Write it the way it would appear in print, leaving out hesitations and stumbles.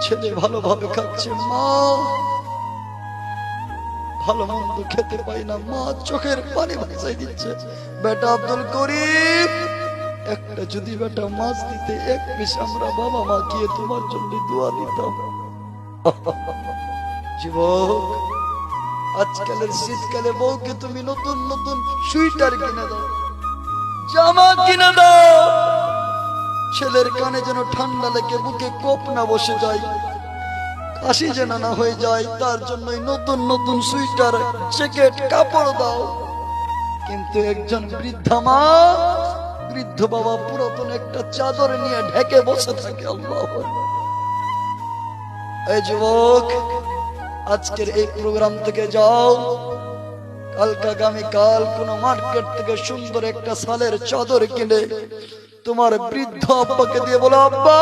ছেলে ভালোভাবে খাচ্ছে, মা ভালো মন্দ খেতে পাই না, মা চোখের পানি ভাসাই দিচ্ছে। বেটা আব্দুল করিম, একটা যদি বেটা মাছ দিতে, এক পিস আমরা বাবা মা গিয়ে তোমার জন্য দোয়া দিতাম। যুবক, আজকালের শীতকালে বউকে তুমি নতুন নতুন সুইটার কিনে দাও, জামা কিনে দাও, ছেলের কানে যেন ঠান্ডা লেগে বুকে কোপ না বসে যায়, কাশি যেন না হয়ে যায়, তার জন্যই নতুন নতুন সুইটার, জ্যাকেট, কাপড় দাও। কিন্তু একজন বৃদ্ধা মা, বৃদ্ধ বাবা পুরাতন একটা চাদর নিয়ে ঢেকে বসে থাকে। আল্লাহ, এই যুবক, আজকের এই প্রোগ্রাম থেকে যাও, কালকে আগামীকাল কোন মার্কেট থেকে সুন্দর একটা শালের চাদর কিনে তোমার বৃদ্ধ আব্বাকে দিয়ে বলো, আব্বা